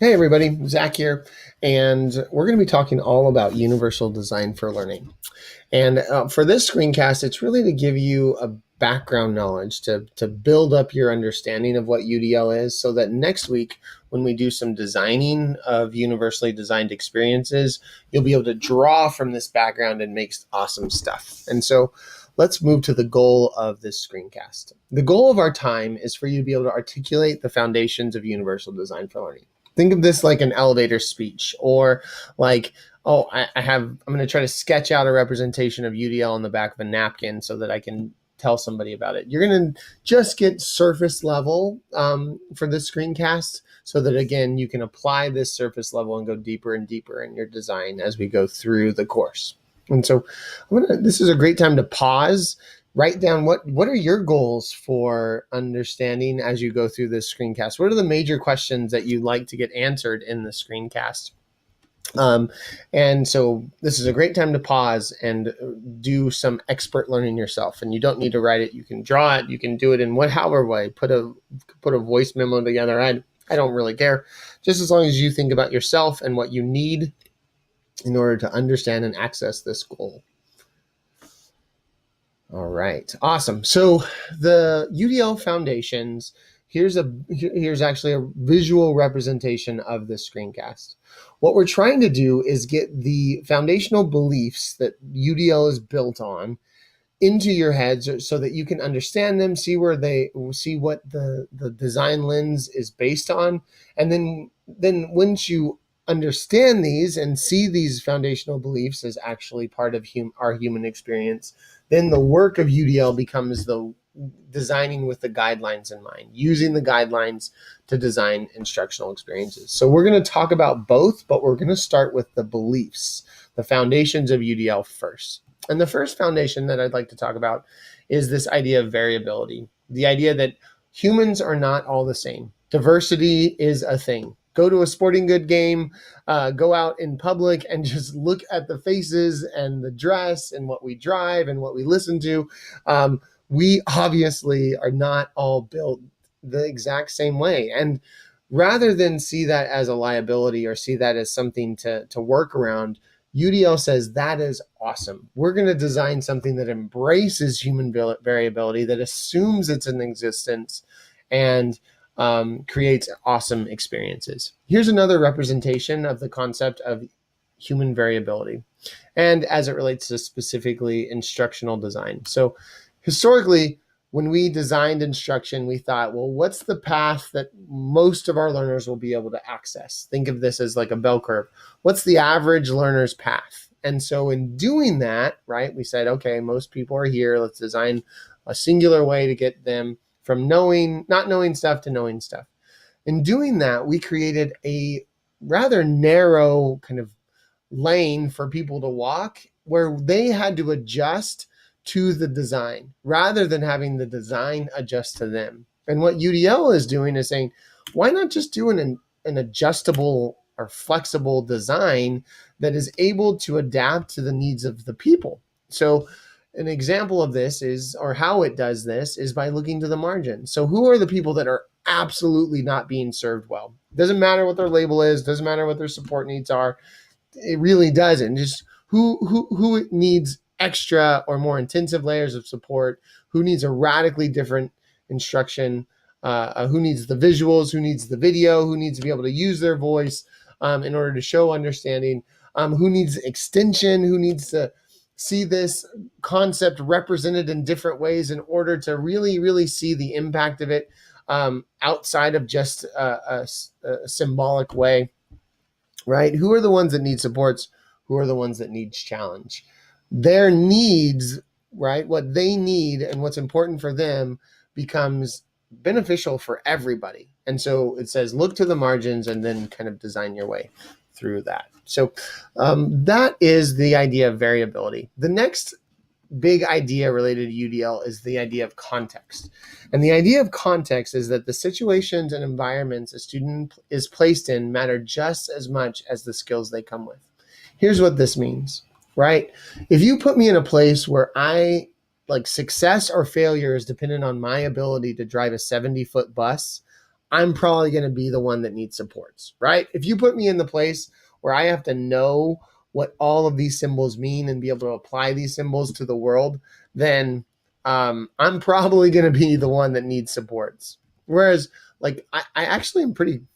Hey everybody, Zach here, and we're going to be talking all about universal design for learning. And for this screencast, it's really to give you a background knowledge to build up your understanding of what UDL is so that next week, when we do some designing of universally designed experiences, you'll be able to draw from this background and make awesome stuff. And so let's move to the goal of this screencast. The goal of our time is for you to be able to articulate the foundations of universal design for learning. Think of this like an elevator speech, or like, oh, I'm going to try to sketch out a representation of UDL on the back of a napkin so that I can tell somebody about it. You're going to just get surface level for this screencast so that, again, you can apply this surface level and go deeper and deeper in your design as we go through the course. And so this is a great time to pause. Write down what are your goals for understanding as you go through this screencast. What are the major questions that you'd like to get answered in the screencast? And so this is a great time to pause and do some expert learning yourself. And you don't need to write it. You can draw it. You can do it in however way. Put a voice memo together. I don't really care. Just as long as you think about yourself and what you need in order to understand and access this goal. All right, awesome. So the UDL foundations, here's actually a visual representation of the screencast. What we're trying to do is get the foundational beliefs that UDL is built on into your heads so that you can understand them, see what the design lens is based on, and then once you understand these and see these foundational beliefs as actually part of our human experience, then the work of UDL becomes the designing with the guidelines in mind, using the guidelines to design instructional experiences. So we're going to talk about both, but we're going to start with the beliefs, the foundations of UDL first. And the first foundation that I'd like to talk about is this idea of variability, the idea that humans are not all the same. Diversity is a thing. Go to a sporting good game, go out in public and just look at the faces and the dress and what we drive and what we listen to. We obviously are not all built the exact same way. And rather than see that as a liability or see that as something to work around, UDL says that is awesome. We're going to design something that embraces human variability, that assumes it's in existence, and creates awesome experiences. Here's another representation of the concept of human variability, and as it relates to specifically instructional design. So historically, when we designed instruction, we thought, well, what's the path that most of our learners will be able to access? Think of this as like a bell curve. What's the average learner's path? And so in doing that, right, we said, okay, most people are here. Let's design a singular way to get them from not knowing stuff to knowing stuff. In doing that, we created a rather narrow kind of lane for people to walk where they had to adjust to the design rather than having the design adjust to them. And what UDL is doing is saying, why not just do an adjustable or flexible design that is able to adapt to the needs of the people? So an example of this is, or how it does this, is by looking to the margin. So who are the people that are absolutely not being served well? Doesn't matter what their label is, doesn't matter what their support needs are. It really doesn't. Just who needs extra or more intensive layers of support, who needs a radically different instruction, who needs the visuals, who needs the video, who needs to be able to use their voice in order to show understanding, who needs extension, who needs to see this concept represented in different ways in order to really, really see the impact of it outside of just a symbolic way, right? Who are the ones that need supports? Who are the ones that need challenge? Their needs, right? What they need and what's important for them becomes beneficial for everybody. And so it says, look to the margins and then kind of design your way through that. So that is the idea of variability. The next big idea related to UDL is the idea of context. And the idea of context is that the situations and environments a student is placed in matter just as much as the skills they come with. Here's what this means, right? If you put me in a place where success or failure is dependent on my ability to drive a 70-foot bus, I'm probably going to be the one that needs supports, right? If you put me in the place where I have to know what all of these symbols mean and be able to apply these symbols to the world, then I'm probably going to be the one that needs supports. Whereas, like, I actually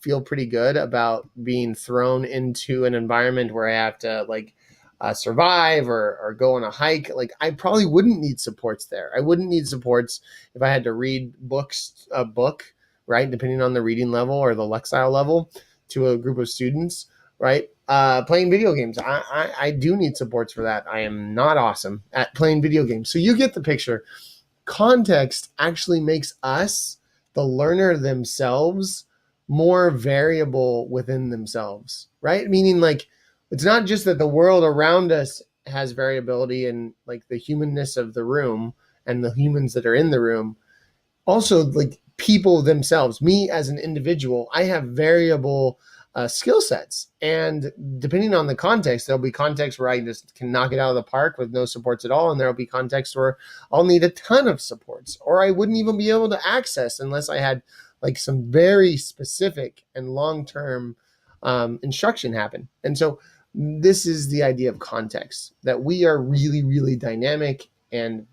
feel pretty good about being thrown into an environment where I have to survive or go on a hike. Like, I probably wouldn't need supports there. I wouldn't need supports if I had to read a book, right? Depending on the reading level or the Lexile level to a group of students, right? Playing video games. I do need supports for that. I am not awesome at playing video games. So you get the picture. Context actually makes us, the learner themselves, more variable within themselves, right? Meaning, like, it's not just that the world around us has variability and like the humanness of the room and the humans that are in the room. Also, like, people themselves, me as an individual, I have variable skill sets. And depending on the context, there'll be contexts where I just can knock it out of the park with no supports at all. And there'll be contexts where I'll need a ton of supports, or I wouldn't even be able to access unless I had like some very specific and long-term instruction happen. And so this is the idea of context, that we are really, really dynamic and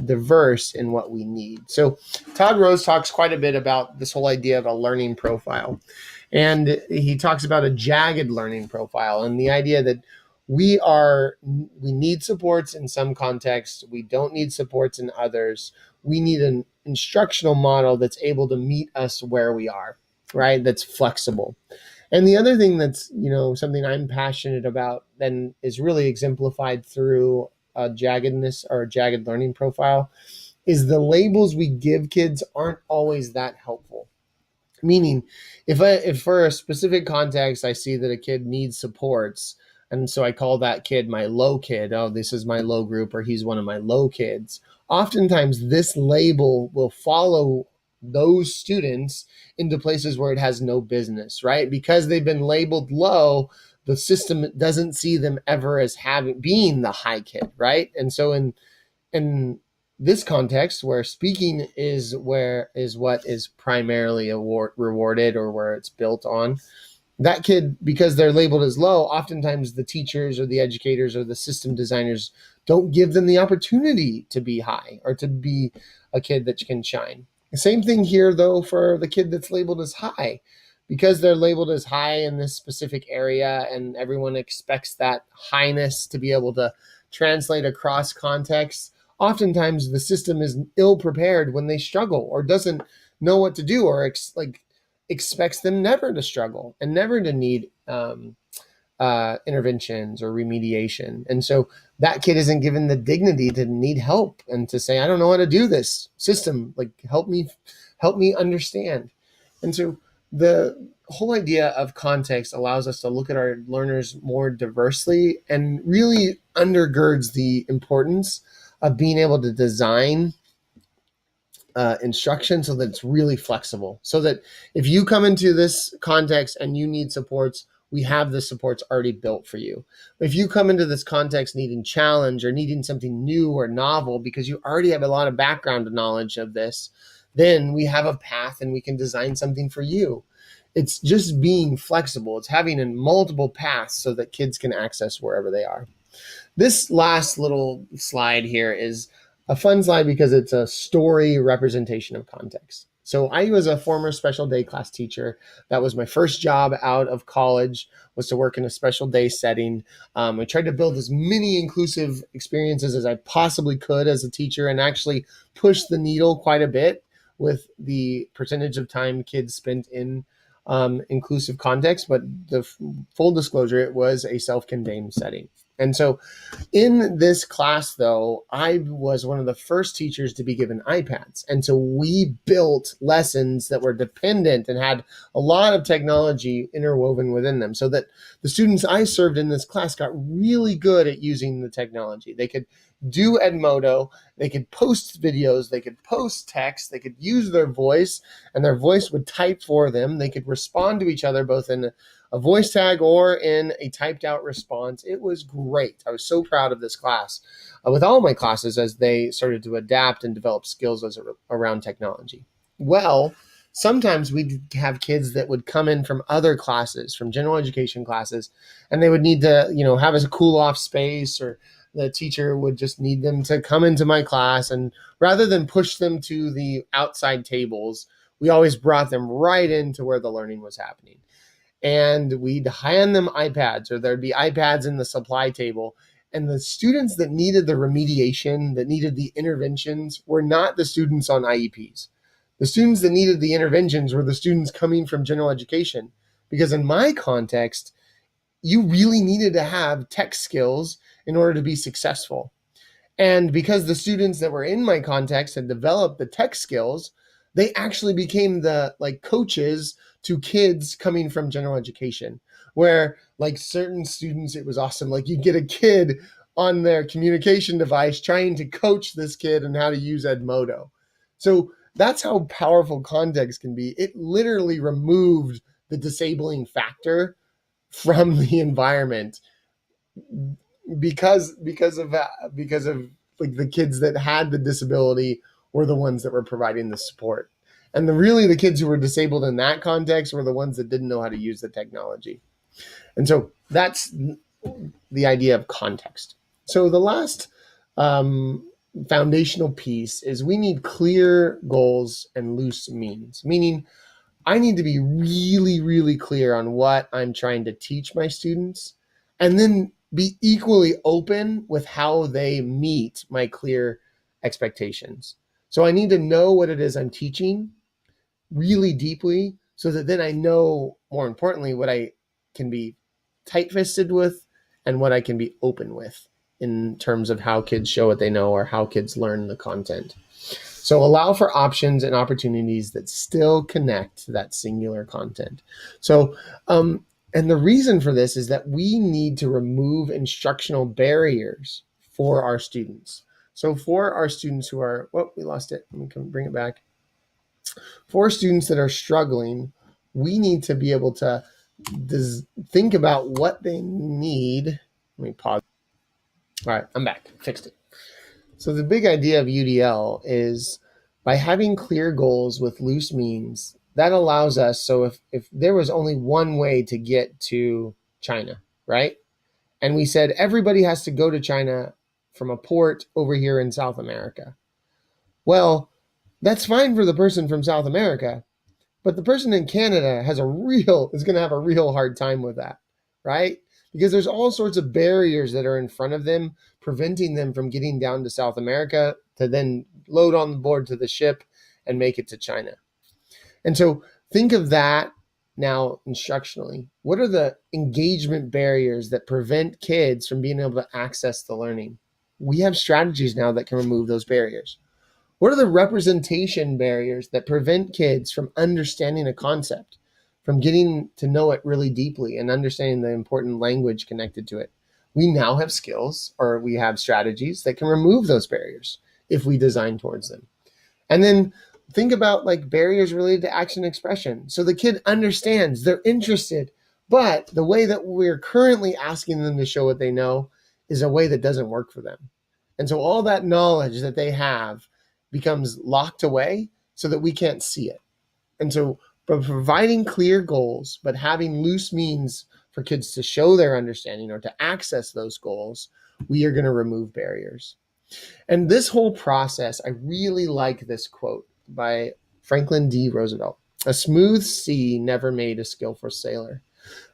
diverse in what we need. So Todd Rose talks quite a bit about this whole idea of a learning profile. And he talks about a jagged learning profile and the idea that we need supports in some contexts. We don't need supports in others. We need an instructional model that's able to meet us where we are, right? That's flexible. And the other thing that's, something I'm passionate about then is really exemplified through a jaggedness or a jagged learning profile is the labels we give kids aren't always that helpful. Meaning, if for a specific context I see that a kid needs supports, and so I call that kid my low kid. Oh, this is my low group, or he's one of my low kids. Oftentimes, this label will follow those students into places where it has no business, right? Because they've been labeled low, the system doesn't see them ever as being the high kid, right? And so in this context where speaking is what is primarily rewarded, or where it's built on, that kid, because they're labeled as low, oftentimes the teachers or the educators or the system designers don't give them the opportunity to be high or to be a kid that can shine. The same thing here, though, for the kid that's labeled as high. Because they're labeled as high in this specific area and everyone expects that highness to be able to translate across contexts, oftentimes the system is ill prepared when they struggle or doesn't know what to do, or expects them never to struggle and never to need interventions or remediation. And so that kid isn't given the dignity to need help and to say, I don't know how to do this system, like, help me understand. And so the whole idea of context allows us to look at our learners more diversely and really undergirds the importance of being able to design instruction so that it's really flexible. So that if you come into this context and you need supports, we have the supports already built for you. If you come into this context needing challenge or needing something new or novel because you already have a lot of background knowledge of this, then we have a path and we can design something for you. It's just being flexible. It's having a multiple paths so that kids can access wherever they are. This last little slide here is a fun slide because it's a story representation of context. So I was a former special day class teacher. That was my first job out of college, was to work in a special day setting. I tried to build as many inclusive experiences as I possibly could as a teacher and actually push the needle quite a bit with the percentage of time kids spent in inclusive context. But the full disclosure, it was a self-contained setting. And so in this class, though, I was one of the first teachers to be given iPads. And so we built lessons that were dependent and had a lot of technology interwoven within them so that the students I served in this class got really good at using the technology. They could do Edmodo, they could post videos, they could post text, they could use their voice, and their voice would type for them. They could respond to each other both in a voice tag or in a typed out response. It was great. I was so proud of this class with all my classes as they started to adapt and develop skills around technology. Well, sometimes we'd have kids that would come in from other classes, from general education classes, and they would need to, have a cool off space, or the teacher would just need them to come into my class. And rather than push them to the outside tables, we always brought them right into where the learning was happening. And we'd hand them iPads, or there'd be iPads in the supply table. And the students that needed the remediation, that needed the interventions, were not the students on IEPs. The students that needed the interventions were the students coming from general education. Because in my context, you really needed to have tech skills in order to be successful. And because the students that were in my context had developed the tech skills, they actually became the coaches to kids coming from general education, where certain students, it was awesome. You'd get a kid on their communication device trying to coach this kid on how to use Edmodo. So that's how powerful context can be. It literally removed the disabling factor from the environment because of the kids that had the disability were the ones that were providing the support. And the kids who were disabled in that context were the ones that didn't know how to use the technology. And so that's the idea of context. So the last foundational piece is we need clear goals and loose means, meaning I need to be really, really clear on what I'm trying to teach my students, and then be equally open with how they meet my clear expectations. So I need to know what it is I'm teaching really deeply, so that then I know, more importantly, what I can be tight-fisted with and what I can be open with in terms of how kids show what they know or how kids learn the content. So allow for options and opportunities that still connect to that singular content. So, and the reason for this is that we need to remove instructional barriers for our students. So for our students who are, we lost it. Let me bring it back. For students that are struggling, we need to be able to think about what they need. Let me pause. All right, I'm back. Fixed it. So the big idea of UDL is by having clear goals with loose means, that allows us, so if there was only one way to get to China, right? And we said everybody has to go to China from a port over here in South America. Well, that's fine for the person from South America, but the person in Canada is going to have a real hard time with that, right? Because there's all sorts of barriers that are in front of them, preventing them from getting down to South America to then load on board to the ship and make it to China. And so think of that now instructionally. What are the engagement barriers that prevent kids from being able to access the learning? We have strategies now that can remove those barriers. What are the representation barriers that prevent kids from understanding a concept, from getting to know it really deeply and understanding the important language connected to it? We now have skills, or we have strategies that can remove those barriers if we design towards them. And then think about barriers related to action expression. So the kid understands, they're interested, but the way that we're currently asking them to show what they know is a way that doesn't work for them. And so all that knowledge that they have becomes locked away so that we can't see it. And so by providing clear goals, but having loose means for kids to show their understanding or to access those goals, we are going to remove barriers. And this whole process, I really like this quote by Franklin D. Roosevelt: "A smooth sea never made a skillful sailor."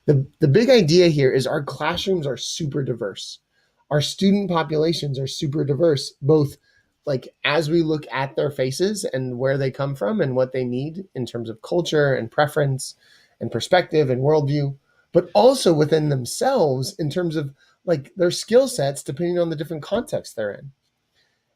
The big idea here is our classrooms are super diverse. Our student populations are super diverse, both as we look at their faces and where they come from and what they need in terms of culture and preference and perspective and worldview, but also within themselves in terms of their skill sets, depending on the different contexts they're in.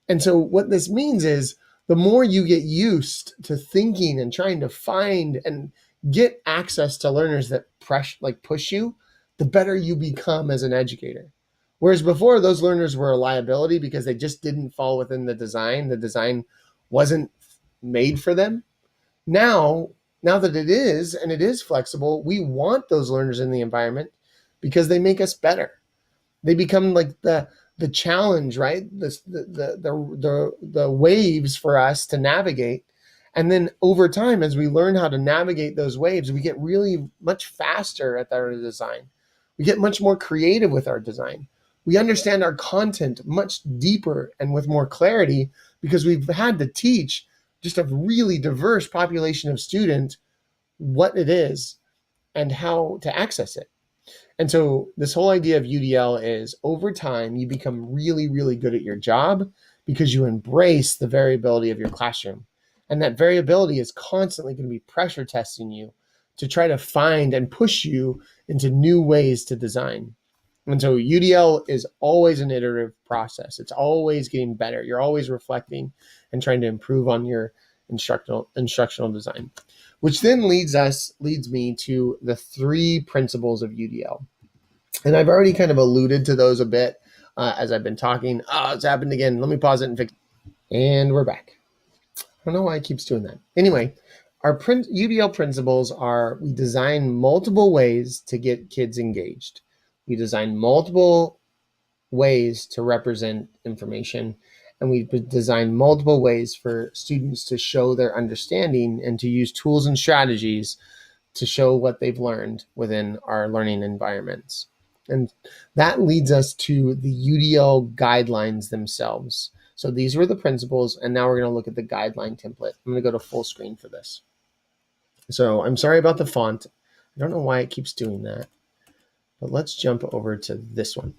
And so what this means is the more you get used to thinking and trying to find and get access to learners that push you, the better you become as an educator. Whereas before, those learners were a liability because they just didn't fall within the design. The design wasn't made for them. Now that it is, and it is flexible, we want those learners in the environment because they make us better. They become the challenge, right? The waves for us to navigate. And then over time, as we learn how to navigate those waves, we get really much faster at our design. We get much more creative with our design. We understand our content much deeper and with more clarity because we've had to teach just a really diverse population of students what it is and how to access it. And so this whole idea of UDL is over time, you become really, really good at your job because you embrace the variability of your classroom. And that variability is constantly going to be pressure testing you to try to find and push you into new ways to design. And so UDL is always an iterative process. It's always getting better. You're always reflecting and trying to improve on your instructional design, which then leads me to the 3 principles of UDL. And I've already kind of alluded to those a bit as I've been talking. Oh, it's happened again. Let me pause it and fix it. And we're back. I don't know why it keeps doing that. Anyway, our UDL principles are: we design multiple ways to get kids engaged. We design multiple ways to represent information, and we design multiple ways for students to show their understanding and to use tools and strategies to show what they've learned within our learning environments. And that leads us to the UDL guidelines themselves. So these were the principles, and now we're going to look at the guideline template. I'm going to go to full screen for this. So I'm sorry about the font. I don't know why it keeps doing that, but let's jump over to this one.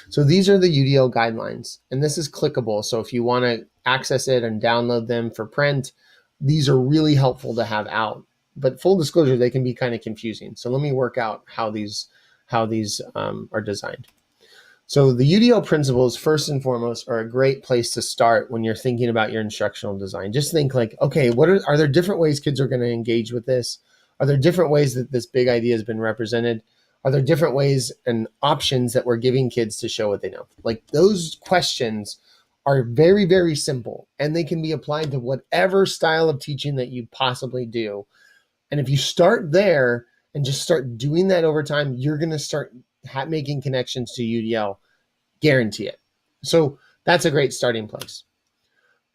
So these are the UDL guidelines, and this is clickable. So if you want to access it and download them for print, these are really helpful to have out. But full disclosure, they can be kind of confusing. So let me work out how these are designed. So the UDL principles, first and foremost, are a great place to start when you're thinking about your instructional design. Just think like, okay, are there different ways kids are going to engage with this? Are there different ways that this big idea has been represented? Are there different ways and options that we're giving kids to show what they know? Like, those questions are very, very simple, and they can be applied to whatever style of teaching that you possibly do. And if you start there and just start doing that over time, you're going to start making connections to UDL. Guarantee it. So that's a great starting place.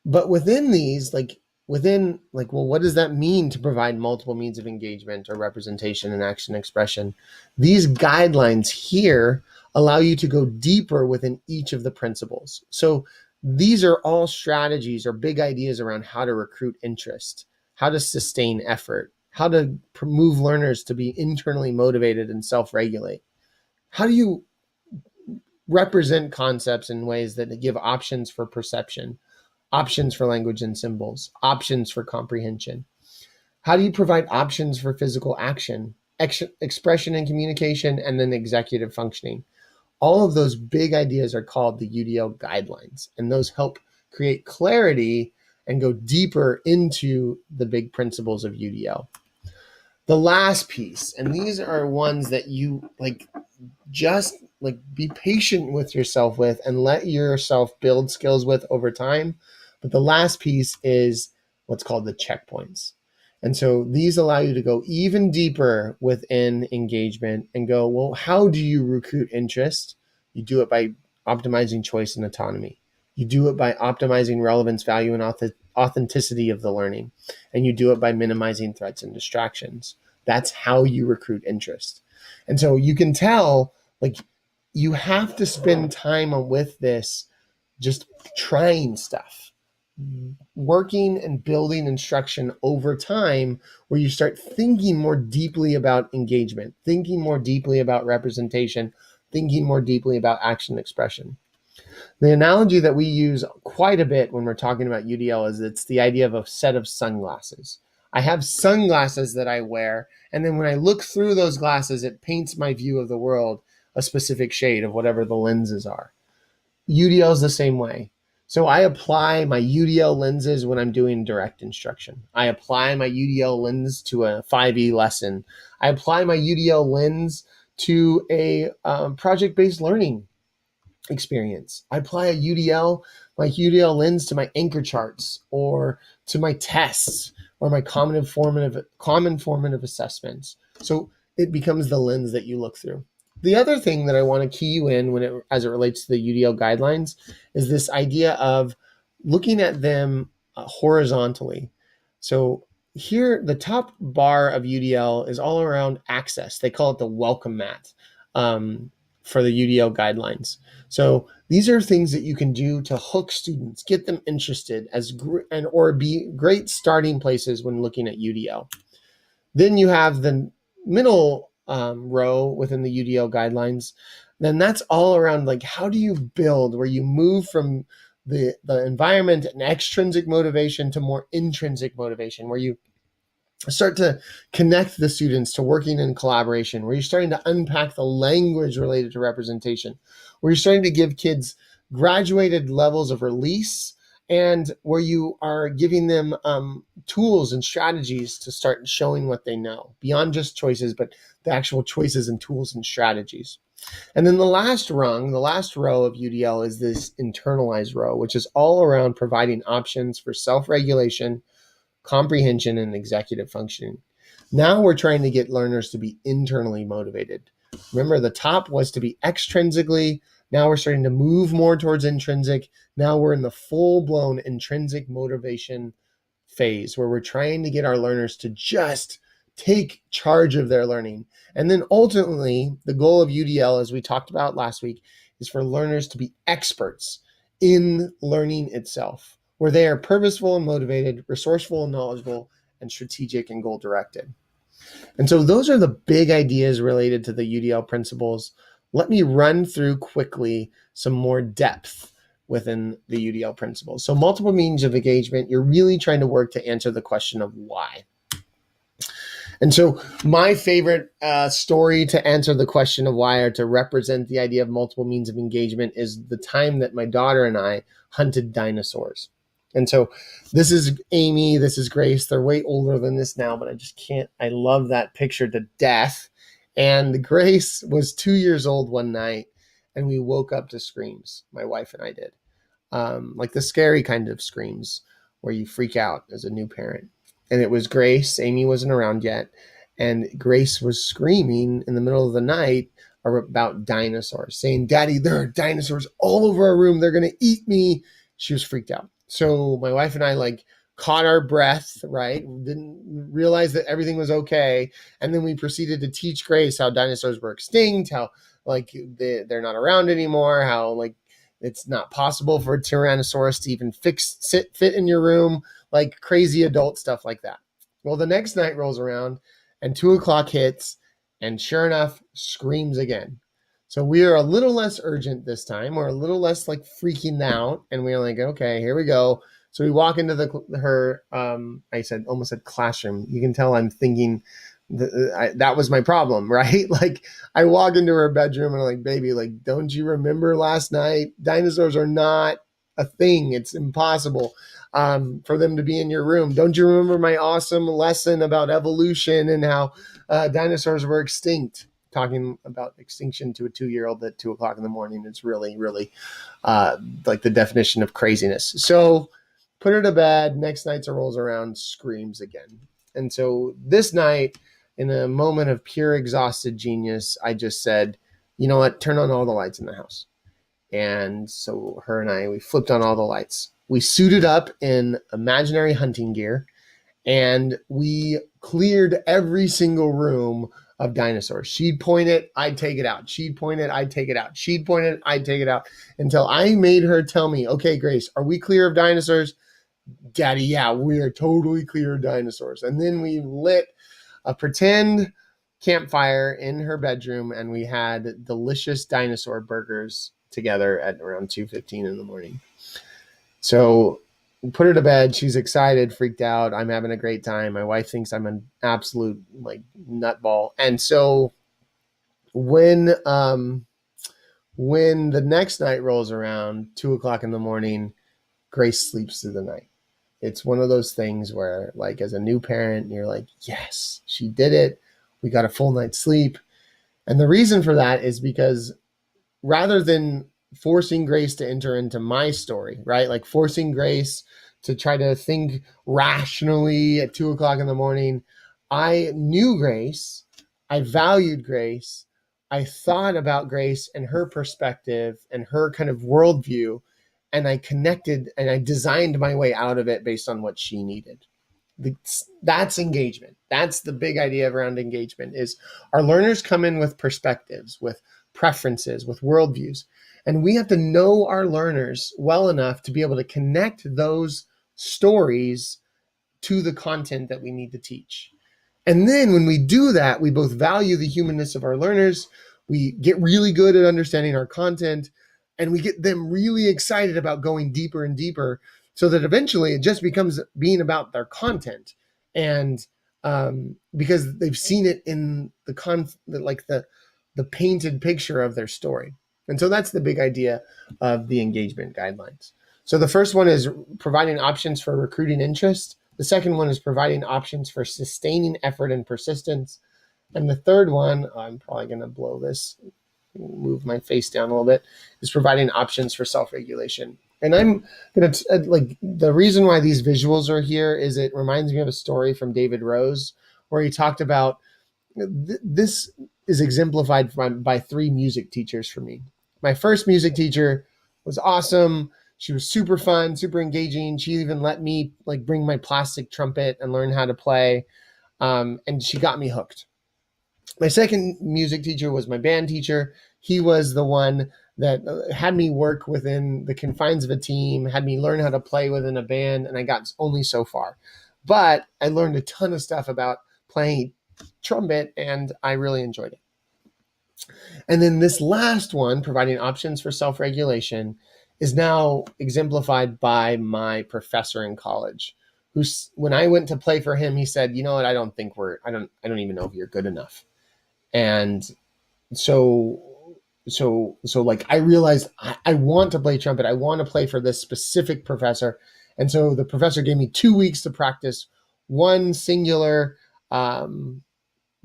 But within these, well, what does that mean to provide multiple means of engagement or representation and action expression? These guidelines here allow you to go deeper within each of the principles. So these are all strategies or big ideas around how to recruit interest, how to sustain effort, how to move learners to be internally motivated and self-regulate. How do you represent concepts in ways that give options for perception, options for language and symbols, options for comprehension? How do you provide options for physical action, expression and communication, and then executive functioning? All of those big ideas are called the UDL guidelines, and those help create clarity and go deeper into the big principles of UDL. The last piece, and these are ones that you just be patient with yourself with and let yourself build skills with over time. But the last piece is what's called the checkpoints. And so these allow you to go even deeper within engagement and go, well, how do you recruit interest? You do it by optimizing choice and autonomy. You do it by optimizing relevance, value, and authenticity of the learning. And you do it by minimizing threats and distractions. That's how you recruit interest. And so you can tell, you have to spend time with this, just trying stuff, working and building instruction over time, where you start thinking more deeply about engagement, thinking more deeply about representation, thinking more deeply about action expression. The analogy that we use quite a bit when we're talking about UDL is it's the idea of a set of sunglasses. I have sunglasses that I wear, and then when I look through those glasses, it paints my view of the world a specific shade of whatever the lenses are. UDL is the same way. So I apply my UDL lenses when I'm doing direct instruction. I apply my UDL lens to a 5E lesson. I apply my UDL lens to a project-based learning experience. I apply my UDL lens to my anchor charts or to my tests or my common formative assessments. So it becomes the lens that you look through. The other thing that I want to key you in as it relates to the UDL guidelines is this idea of looking at them horizontally. So here, the top bar of UDL is all around access. They call it the welcome mat for the UDL guidelines. So these are things that you can do to hook students, get them interested or be great starting places when looking at UDL. Then you have the middle row within the UDL guidelines. Then that's all around like how do you build where you move from the environment and extrinsic motivation to more intrinsic motivation, where you start to connect the students to working in collaboration, where you're starting to unpack the language related to representation, where you're starting to give kids graduated levels of release, and where you are giving them tools and strategies to start showing what they know beyond just choices, but the actual choices and tools and strategies. And then the last rung, the last row of UDL is this internalized row, which is all around providing options for self-regulation, comprehension, and executive functioning. Now we're trying to get learners to be internally motivated. Remember, the top was to be extrinsically. Now we're starting to move more towards intrinsic. Now we're in the full-blown intrinsic motivation phase where we're trying to get our learners to just take charge of their learning. And then ultimately, the goal of UDL, as we talked about last week, is for learners to be experts in learning itself, where they are purposeful and motivated, resourceful and knowledgeable, and strategic and goal-directed. And so those are the big ideas related to the UDL principles. Let me run through quickly some more depth within the UDL principles. So multiple means of engagement, you're really trying to work to answer the question of why. And so my favorite story to answer the question of why, or to represent the idea of multiple means of engagement, is the time that my daughter and I hunted dinosaurs. And so this is Amy, this is Grace. They're way older than this now, but I love that picture to death. And Grace was 2 years old one night, and we woke up to screams. My wife and I did. Like the scary kind of screams where you freak out as a new parent. And it was Grace. Amy wasn't around yet. And Grace was screaming in the middle of the night about dinosaurs, saying, "Daddy, there are dinosaurs all over our room. They're going to eat me." She was freaked out. So my wife and I caught our breath, right? Didn't realize that everything was okay. And then we proceeded to teach Grace how dinosaurs were extinct, how they're not around anymore, how it's not possible for a Tyrannosaurus to even fit in your room, like crazy adult stuff like that. Well, the next night rolls around and 2:00 hits, and sure enough, screams again. So we are a little less urgent this time. We're a little less freaking out, and we're like, okay, here we go. So we walk into her almost said classroom. You can tell I'm thinking that was my problem, right? I walk into her bedroom and I'm like, "Baby, don't you remember last night? Dinosaurs are not a thing. It's impossible for them to be in your room. Don't you remember my awesome lesson about evolution and how dinosaurs were extinct?" Talking about extinction to a 2-year-old at 2:00 in the morning is really, really the definition of craziness. So put her to bed. Next night it rolls around, screams again. And so this night, in a moment of pure exhausted genius, I just said, "You know what? Turn on all the lights in the house." And so her and I, we flipped on all the lights. We suited up in imaginary hunting gear, and we cleared every single room of dinosaurs. She'd point it, I'd take it out. She'd point it, I'd take it out. She'd point it, I'd take it out, until I made her tell me, "Okay, Grace, are we clear of dinosaurs?" "Daddy, yeah, we are totally clear of dinosaurs." And then we lit a pretend campfire in her bedroom, and we had delicious dinosaur burgers together at around 2:15 in the morning. So put her to bed. She's excited, freaked out. I'm having a great time. My wife thinks I'm an absolute nutball. And so when the next night rolls around, 2:00 in the morning, Grace sleeps through the night. It's one of those things where, as a new parent, you're like, yes, she did it. We got a full night's sleep. And the reason for that is because rather than forcing Grace to enter into my story, right? Forcing Grace to try to think rationally at 2:00 in the morning, I knew Grace. I valued Grace. I thought about Grace and her perspective and her kind of worldview. and I connected and I designed my way out of it based on what she needed. That's engagement. That's the big idea around engagement is our learners come in with perspectives, with preferences, with worldviews. And we have to know our learners well enough to be able to connect those stories to the content that we need to teach. And then when we do that, we both value the humanness of our learners, we get really good at understanding our content, and we get them really excited about going deeper and deeper so that eventually it just becomes being about their content. And because they've seen it in the painted picture of their story. And so that's the big idea of the engagement guidelines. So the first one is providing options for recruiting interest. The second one is providing options for sustaining effort and persistence. And the third one, I'm probably going to blow this, move my face down a little bit, is providing options for self-regulation. And I'm going to, the reason why these visuals are here is it reminds me of a story from David Rose where he talked about this is exemplified by three music teachers for me. My first music teacher was awesome. She was super fun, super engaging. She even let me bring my plastic trumpet and learn how to play. And she got me hooked. My second music teacher was my band teacher. He was the one that had me work within the confines of a team, had me learn how to play within a band, and I got only so far. But I learned a ton of stuff about playing trumpet, and I really enjoyed it. And then this last one, providing options for self-regulation, is now exemplified by my professor in college, who's, when I went to play for him, he said, "You know what? I don't even know if you're good enough." And so I realized I want to play trumpet. I want to play for this specific professor. And so the professor gave me 2 weeks to practice one singular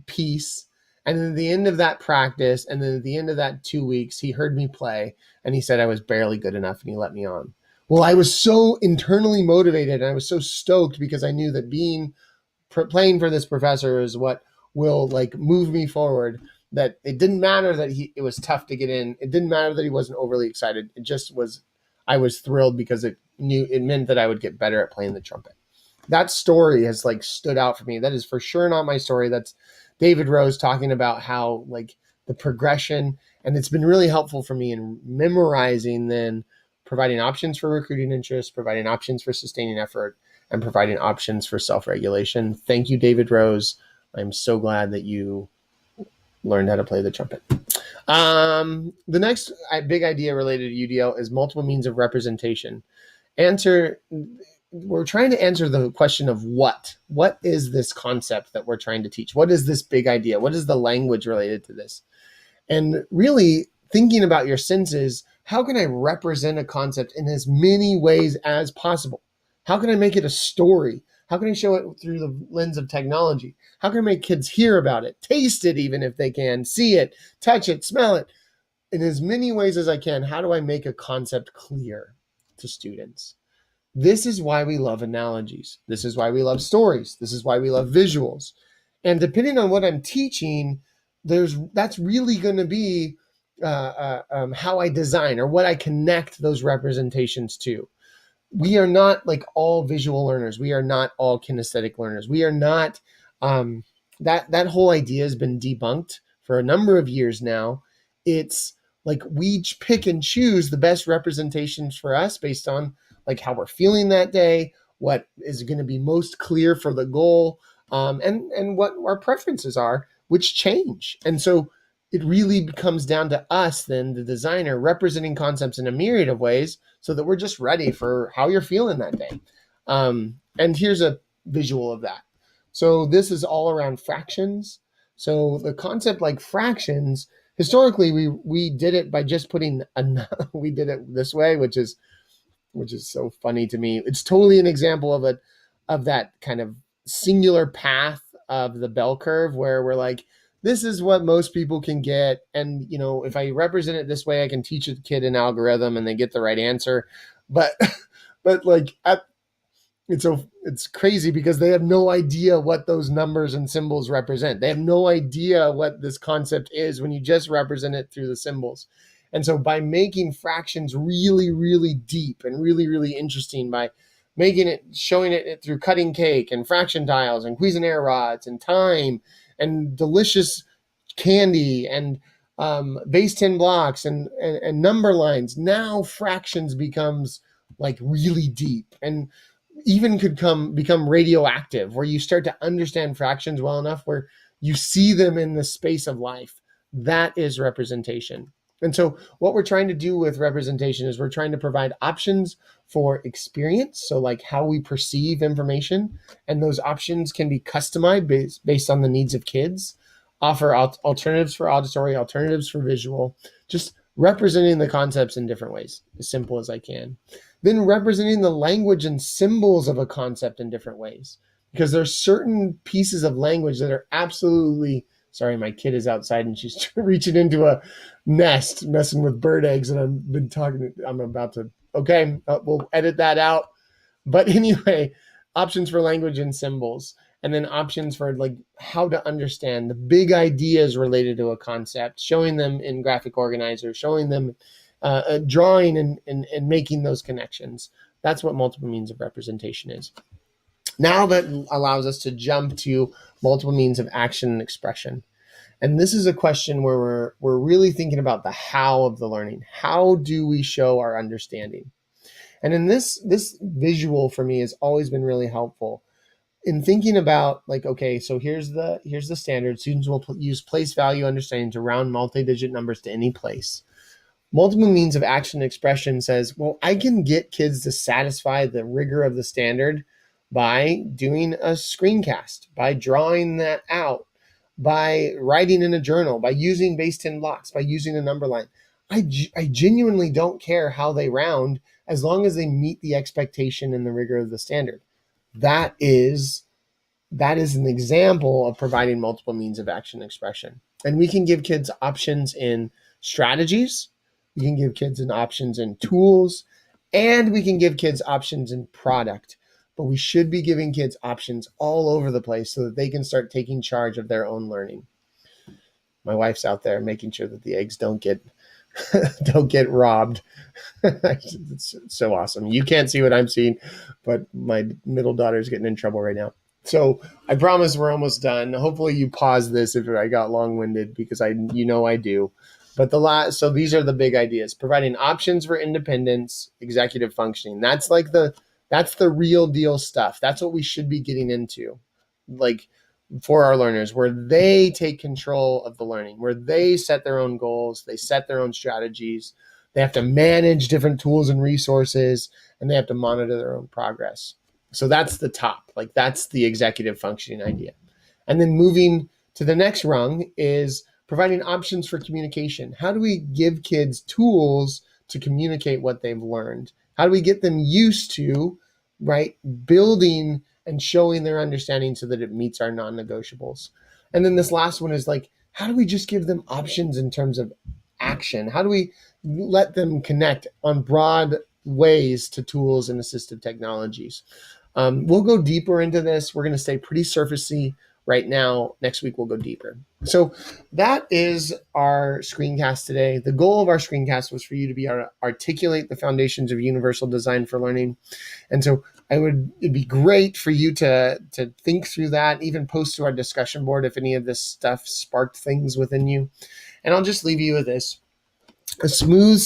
piece. And then at the end of that practice, and then at the end of that 2 weeks, he heard me play and he said I was barely good enough and he let me on. Well, I was so internally motivated and I was so stoked because I knew that playing for this professor is what will move me forward, that it didn't matter that it was tough to get in. It didn't matter that he wasn't overly excited. It just was, I was thrilled because it meant that I would get better at playing the trumpet. That story has stood out for me. That is for sure not my story. That's David Rose talking about how the progression, and it's been really helpful for me in memorizing then providing options for recruiting interest, providing options for sustaining effort, and providing options for self-regulation. Thank you, David Rose. I'm so glad that you learned how to play the trumpet. The next big idea related to UDL is multiple means of representation. We're trying to answer the question of what is this concept that we're trying to teach? What is this big idea? What is the language related to this? And really thinking about your senses, how can I represent a concept in as many ways as possible? How can I make it a story? How can I show it through the lens of technology? How can I make kids hear about it, taste it even if they can, see it, touch it, smell it? In as many ways as I can, how do I make a concept clear to students? This is why we love analogies. This is why we love stories. This is why we love visuals. And depending on what I'm teaching, that's really going to be how I design or what I connect those representations to. We are not all visual learners. We are not all kinesthetic learners. We are not, that whole idea has been debunked for a number of years now. It's we pick and choose the best representations for us based on how we're feeling that day, what is going to be most clear for the goal, and what our preferences are, which change. And so it really comes down to us then, the designer, representing concepts in a myriad of ways so that we're just ready for how you're feeling that day. And here's a visual of that. So this is all around fractions. So the concept fractions, historically, we did it by just putting we did it this way, which is so funny to me. It's totally an example of that kind of singular path of the bell curve where we're this is what most people can get. And, if I represent it this way, I can teach a kid an algorithm and they get the right answer. But it's crazy because they have no idea what those numbers and symbols represent. They have no idea what this concept is when you just represent it through the symbols. And so by making fractions really, really deep and really, really interesting, by making it, showing it through cutting cake and fraction tiles and Cuisinart rods and time and delicious candy and base 10 blocks and number lines, now fractions becomes like really deep and even could become radioactive, where you start to understand fractions well enough where you see them in the space of life. That is representation. And so what we're trying to do with representation is we're trying to provide options for experience, so like how we perceive information, and those options can be customized based on the needs of kids, offer alternatives for auditory, alternatives for visual, just representing the concepts in different ways, as simple as I can. Then representing the language and symbols of a concept in different ways, because there's certain pieces of language that are absolutely, sorry, my kid is outside and she's reaching into a nest, messing with bird eggs, and I'm about to, okay, we'll edit that out. But anyway, options for language and symbols, and then options for like how to understand the big ideas related to a concept, showing them in graphic organizers, showing them drawing and making those connections. That's what multiple means of representation is. Now that allows us to jump to multiple means of action and expression. And this is a question where we're really thinking about the how of the learning. How do we show our understanding? And in this visual for me has always been really helpful in thinking about, like, okay, so here's the standard. Students will use place value understanding to round multi-digit numbers to any place. Multiple means of action and expression says, well, I can get kids to satisfy the rigor of the standard by doing a screencast, by drawing that out, by writing in a journal, by using base 10 blocks, by using a number line. I genuinely don't care how they round as long as they meet the expectation and the rigor of the standard. That is an example of providing multiple means of action and expression. And we can give kids options in strategies, we can give kids options in tools, and we can give kids options in product. But we should be giving kids options all over the place so that they can start taking charge of their own learning. My wife's out there making sure that the eggs don't get robbed. It's so awesome. You can't see what I'm seeing, but my middle daughter's getting in trouble right now. So I promise we're almost done. Hopefully you pause this if I got long-winded, because I do. But so these are the big ideas: providing options for independence, executive functioning. That's the real deal stuff. That's what we should be getting into, like, for our learners, where they take control of the learning, where they set their own goals, they set their own strategies, they have to manage different tools and resources, and they have to monitor their own progress. So that's the top, like that's the executive functioning idea. And then moving to the next rung is providing options for communication. How do we give kids tools to communicate what they've learned? How do we get them used to, right, building and showing their understanding so that it meets our non-negotiables? And then this last one is like, how do we just give them options in terms of action? How do we let them connect on broad ways to tools and assistive technologies? We'll go deeper into this. We're going to stay pretty surfacey right now. Next week, we'll go deeper. So that is our screencast today. The goal of our screencast was for you to be able to articulate the foundations of universal design for learning. And so it'd be great for you to think through that, even post to our discussion board if any of this stuff sparked things within you. And I'll just leave you with this: a smooth